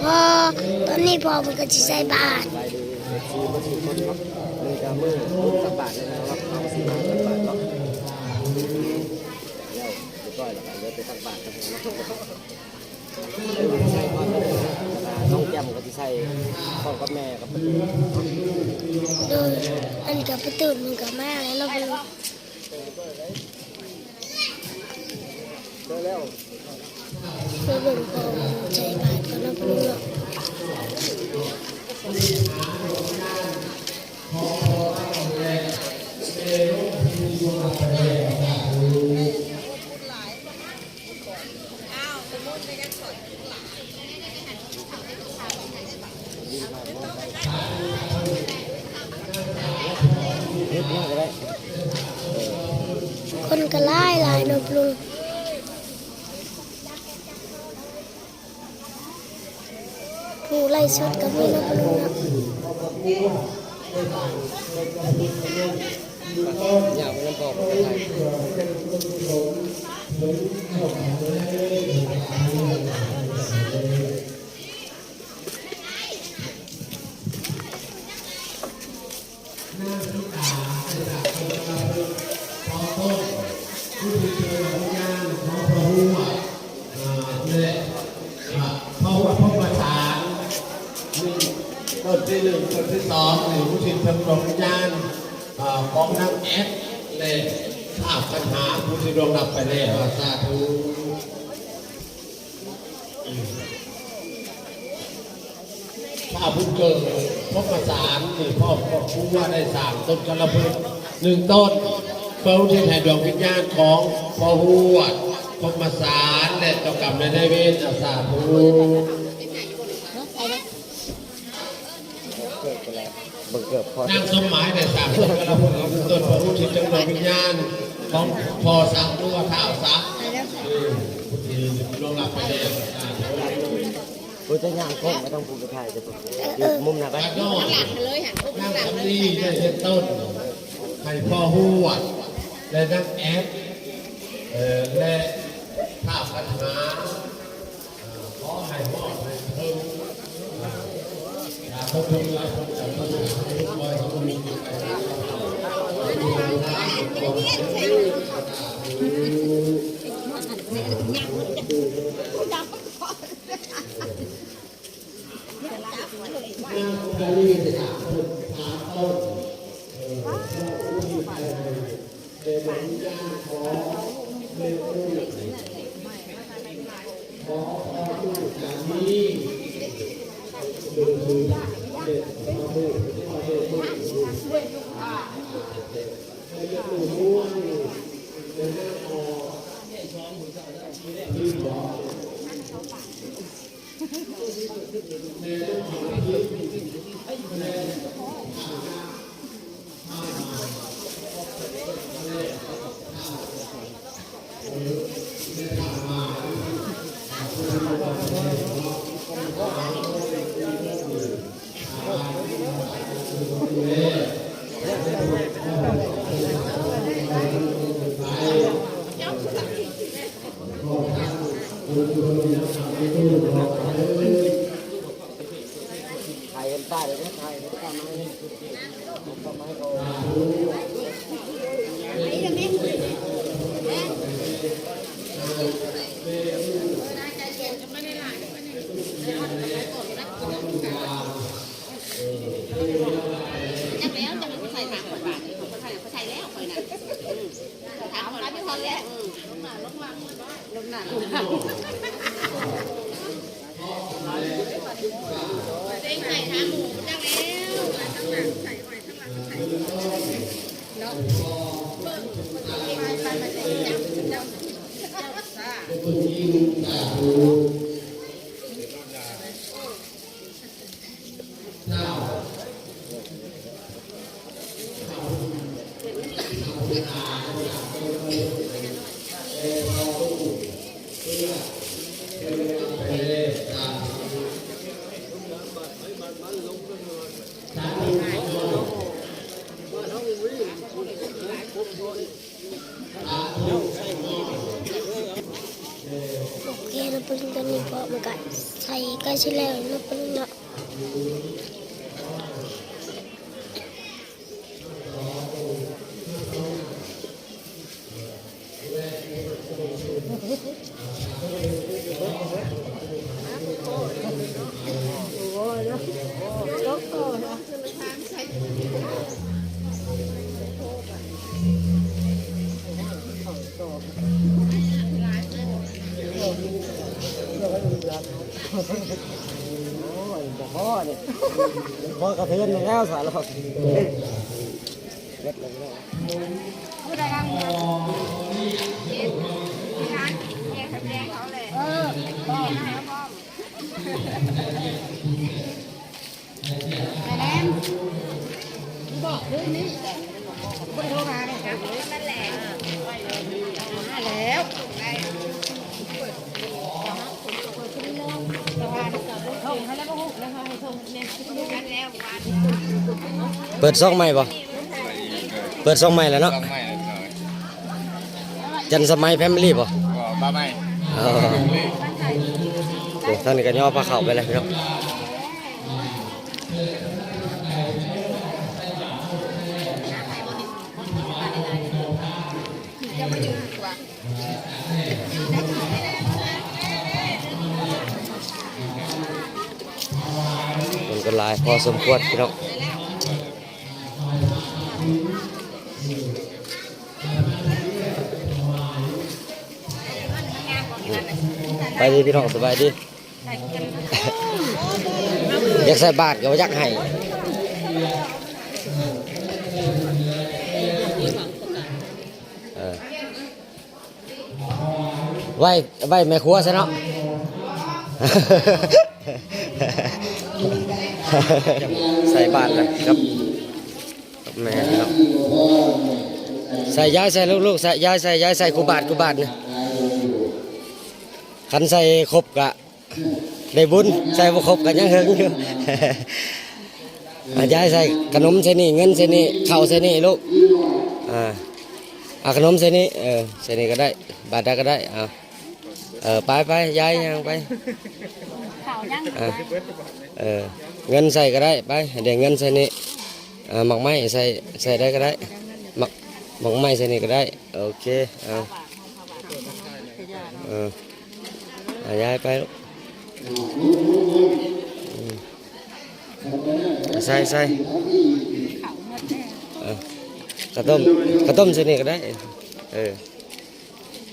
พอตอนนี้พอมันก็จะใส่บาทไปดูซีมาถือคนเนาะมือกับมือตักบาทเลยนะครับเอาซีมาตักบาทเนาะเดี๋ยวเรียบร้อยแล้วกันเดี๋ยวไปตักบาทกันเนาะใส่ข้าวน้องแจ่มก็จะใส่พ่อกับแม่กับประตูโดยอันกับประตูมันก็มากเลยเราไปเจอแล้ว เบิ่งพอใส่บาทก็เราไปเนาะนิดนึงก็ได้คนก็หลายเนาะลุงผู้ไล่สดก็มีเนาะลุงเนาะอยากไปน้ำพอกไปไทยต้นที่หนึ่งต้นที่สองหรือผู้ชินทำดวงวิญญาณของนักแอดเลยทราบปัญหาผู้ที่ดวงดับไปแล้วสาธุข้าพุทธเกิดพบประสานหรือพ่อผู้ว่าได้สามต้นกระเพื่อหนึ่งต้นเพื่อที่แทนดวงวิญญาณของพ่อหัวพบประสานและต่อกรรมในได้เวทสาธุเบิกเกือบพอน างสมหมายในสามต้นกระพุ้งต้นพระพุทธเจ้าดวงวิญญาณของพอสักตัวเท้าสักลงหลับไปเลย กูจะย่างโค้งไม่ต้องพูดกับใครจะอยู่มุมไหนไปแล้วก็นางสำลีได้ต้นให้พ่อหัวและนักแอดและท่าปัญหาขอให้พ่อให้เพิ่มพระพุทธและพระจักรพรรดิทุกวันทุกมีกิจการไทยกันใต้เลยนะไทยไม่ต้องมาให้ต้องมาให้เขาโอเคเราไปกัน ใกล้ชิแล้วนับเป็นเนาะพ่อเนี่ยพ่อกระเทือนแล้วสารพัดเล็ดเลย ผู้ใดทำเนี่ยที่ร้านแยกแดงเขาเลยก็ให้เขาป้อมแต่แนมบอกเรื่องนี้คนโทรมาเนี่ยครับนั่นแหละมาแล้วเปิดซ่องใหม่ป่ะเปิดซ่องใหม่แล้วเนาะจันสมัยแฟมิลี่ป่ะบ้าไม่ท่านนี้ก็ย่อผ้าขาวไปเลยพี่น้องคนก็หลายพอสมควรพี่น้องไปดีพี่น้องสบายดีอยากใส่บาทก็อยากให้ไว้แม่ครัวซะเนาะใส่บาทเลยครับแม่เนาะใส่ย้ายใส่ลูกๆใส่ย้ายใส่กูบาทเนี่ยขันใส่ครบกะได้บุญใส่บ่ครบกะยังเฮิงอยู่ ย้ายใส่ขนมใส่นี่เงินใส่นี่ข้าวใส่นี่ลูกขนมใส่นี่ใส่นี่ก็ได้บาทได้ก็ได้ไปย้ายยังไปเงินใส่ก็ได้ไปเดี๋ยวเงินใส่นี่หมักไม้ใส่ได้ก็ได้หมักไม้ใส่นี่ก็ได้โอเคย้ายไปลูกใส่กระต้มใส่นี่ก็ได้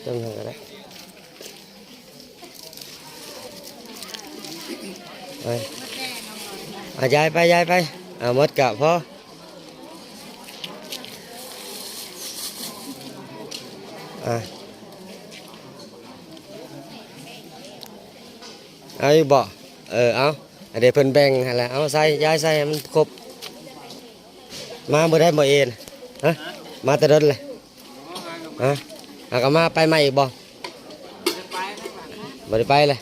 ต้มก็ได้ย้ายไปหมดกะพอเอาอยู่บ่เอาเดี๋ยวเพิ่นแบ่งให้แล้วเอาใส่ย้ายใส่ให้มันครบมาบ่ได้บ่เอ็นฮะมาแต่เดินเลยก็มาไปใหม่อีกบ่ได้ไปเลย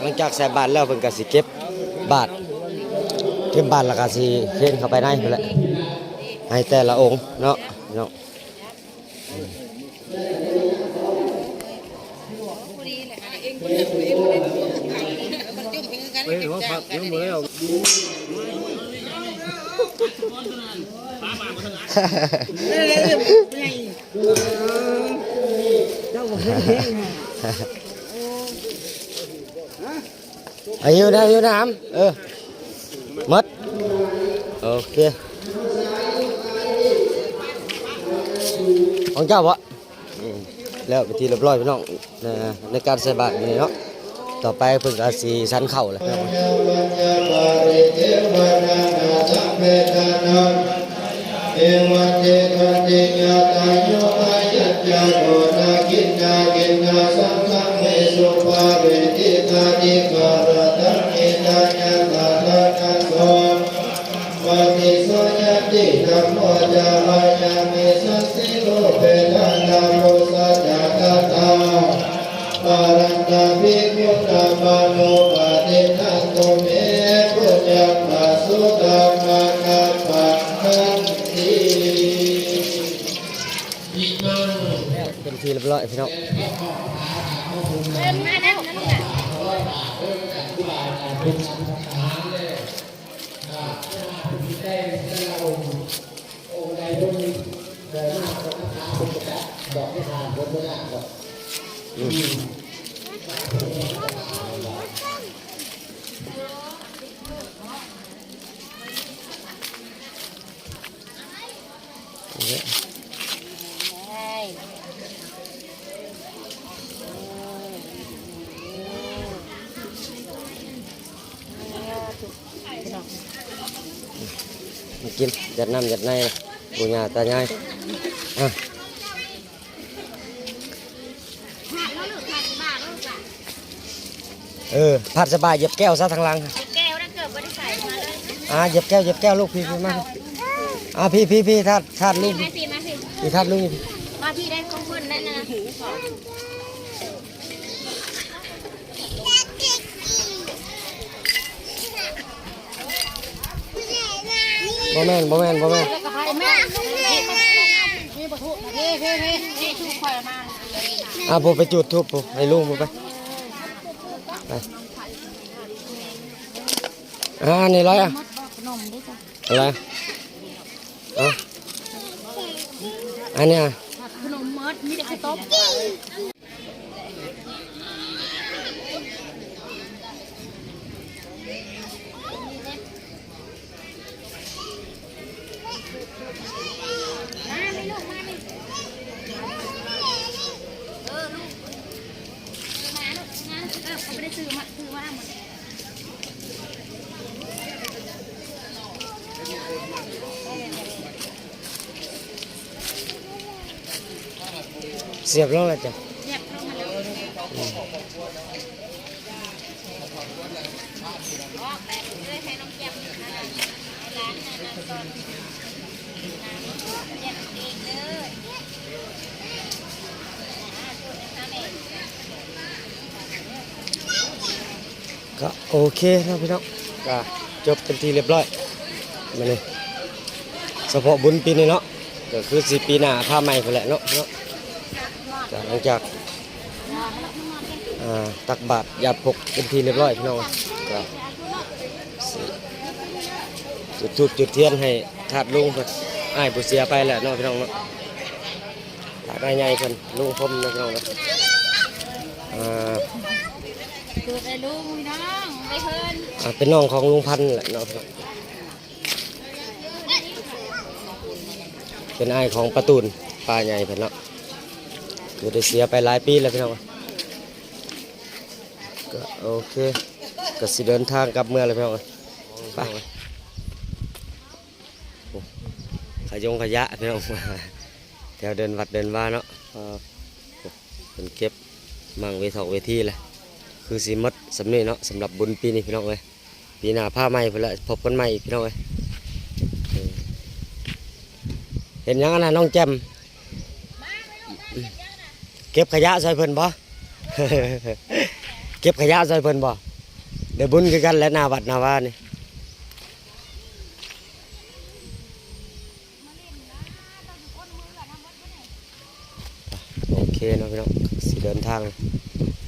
หลังจากใส่บาทแล้วเพิ่นก็สิเก็บบาทแล้วก็สิเฮ็ดเข้าไปในนั่นแหละให้แต่ละองค์เนาะอยู่น้ำmất ok ông chào ạแล้วไปทีเรียบร้อยพี่น้องในการใส่บาตรนี่เนาะต่อไปเพิ่นก็สิสันเข่าเลยเอวัตเตคันติยาตาโยอายัจจาโกนากินนาสังฆังเมสุภาเวทิตาติการตังเอตาญาตานังโกปฏิโสยติธัมโมจาายามิสัสสิโลเปตันนาโมสัจจตตาปารันตาภิกขุนามาโนปฏิทันตุเมปุญญปัสสุตัมมาคัปปันติ ทีเรียบร้อยพี่น้อง เดินมาแล้วนั่นน่ะ มากินยัดน้ำยัดในนะปูญาตายายอ่ะผัดสบายเหยียบแก้วซะทางหลัง แก้วนั่นเกิดบ่ได้ใส่มาเลย เหยียบแก้วลูกพี่มาพี่ทาดลูก มาสิมาสิ พี่ทาดลูก มาพี่ได้ของเพิ่นนั่นน่ะนะ บ่แม่น แล้วก็พายแม่พี่บ่ทุพี่ทุกข่อยมา ผมไปจุดทูบผมให้ลุงผมไปนี่ร้อยอ่ะ ขนมด้วยจ้ะ อะไรอันเนี้ย ขนมมดมีแต่ข้าวต้มมาไม่ลูกมาไม่ลูกมาลูกงานเขาไม่ได้ซื้อมาหมด เสียบลงแล้วจ้ะ เรียบร้อยมาแล้วออกแบบเลยให้น้องแก้มนะให้ร้านนะก่อนแยกเองเลยก็โอเคนะพี่น้องก็จบเป็นทีเรียบร้อยมาเลยเฉพาะบุญปีนี้เนาะก็คือ4 ปีหน้าผ้าใหม่ไปแหละเนาะหลังจากตักบาตรหยาดพกเป็นทีเรียบร้อยพี่น้องก็จุดธูปจุดเทียนให้ทาดลุงเพิ่นอ้ายผู้เสียไปแหละเนาะพี่น้องเนาะทาดใหญ่เพิ่นลุงพรมเนาะพี่น้องเนาะดูได้ลุงน้องไปเพิ่น เป็นน้องของลุงพันธุ์แหละเนาะเป็นอ้ายของประตูนปลาใหญ่เพิ่นเนาะอยู่ได้เสียไปหลายปีแล้วพี่น้องก็โอเคก็สิเดินทางกลับเมืองเลยพี่น้องไปขยงขยะพี่น้องแถวเดินวัดเดินว่าเนาะเป็นเก็บมั่งเวทีแหละคือสิมดสำเนีเนาะสำหรับบุญปีนี้พี่น้องเลยปีหน้าผ้าใหม่ไปแล้วพบกันใหม่อีกพี่น้องเลยเห็นยังนะน้องแจมเก็บขยะซอยเพิ่นบ่ เก็บขยะซอยเพิ่นบ่เดี๋ยวบุญคือกันและหน้าวัดหน้าว่านี่โอเคเนาะพี่น้องสิเดินทาง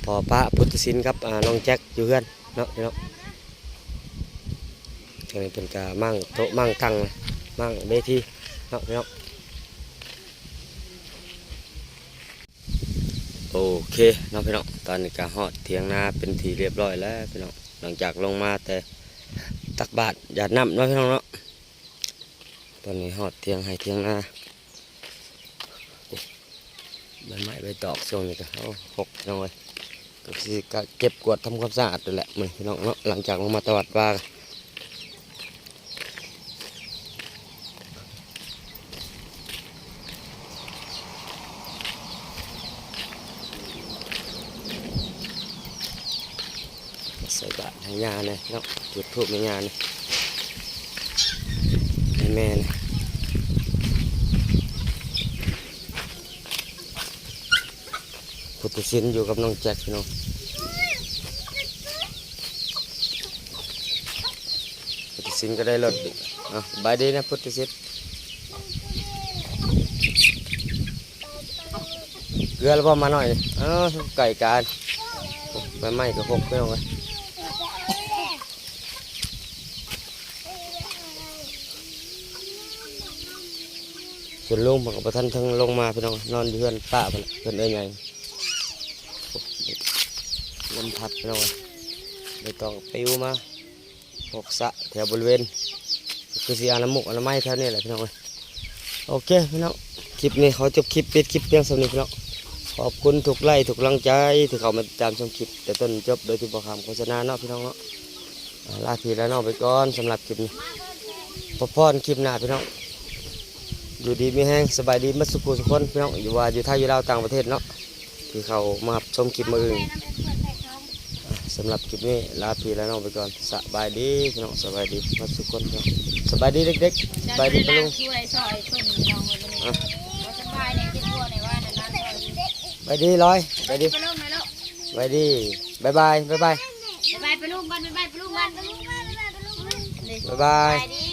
พอพระพุทธศิลป์ครับน้องแจ็คอยู่เพื่อนเนาะพี่น้องตรงนี้เป็นกามั่งโต๊ะมั่งตังมั่งเวทีเนาะพี่น้องโอเคเนาะพี่น้องตอนนี้ก็ฮอดเถียงนาเป็นทีเรียบร้อยแล้วพี่น้องหลังจากลงมาแต่ตักบาตรหยาดน้ำเนาะพี่น้องเนาะตอนนี้ฮอดเถียงให้เถียงนาใบไม้ใบตอกช่วงนี้ก็เขาหกพี่น้องเลยก็คือก็เก็บกวาดทำความสะอาดนั่นแหละมื้อพี่น้องเนาะหลังจากลงมาตวัดว่าใส่บาตรให้ยาเนี่ยเนาะจุดธูปในยาเนี่ยให้แม่เนี่ยพุทธศิลป์อยู่กับน้องแจ็คพี่น้องพุทธศิลป์ก็ได้รถอีกบายดีนะพุทธศิลป์ เกลือแล้วบ่มาหน่อยไก่การใบไม้ก็หกพี่น้องเอ้ยส่วนลุงผมกับท่านทั้งลงมาพี่น้องนอนอยู่เพื่อนป้าเพื่อนเอ้ยไงลมพัดพี่น้องเอ้ยไม่ต้องปิวมาหกสะแถวบริเวณคือสีอาน้ำมุกอาน้ำไม้แถวนี้แหละพี่น้องเอ้ยโอเคพี่น้องคลิปนี้เขาจบคลิปปิดคลิปเพียงสำนึกพี่น้องขอบคุณทุกไลค์ทุกกำลังใจที่เขามาติดตามชมคลิปแต่ต้นจบโดยที่บอกคำโฆษณาเนาะพี่น้องเนาะลาพี่และน้องไปก่อนสำหรับคลิปนี้พบพรคลิปหน้าพี่น้องอยู่ดีมีแห้งสบายดีมัดสุขุสุขคนพี่น้องอยู่ว่าอยู่ไทยอยู่ลาวต่างประเทศเนาะที่เขามาชมคลิปมืออื่นสำหรับคลิปนี้ลาพี่และน้องไปก่อนสบายดีพี่น้องสบายดีมัดสุขคนพี่น้องสบายดีเด็กๆสบายดีปะลุง ช่วยซอยเพิ่นน้องคนนี้บ่สบายเนี่ยที่ทั่วในว่านั่นนะ ไปดีร้อยไปดี ไปลงไหมลูก ไปดีบายบายบายบาย ไปไปลูกกันไปไปลูกกัน บายบาย ไปดี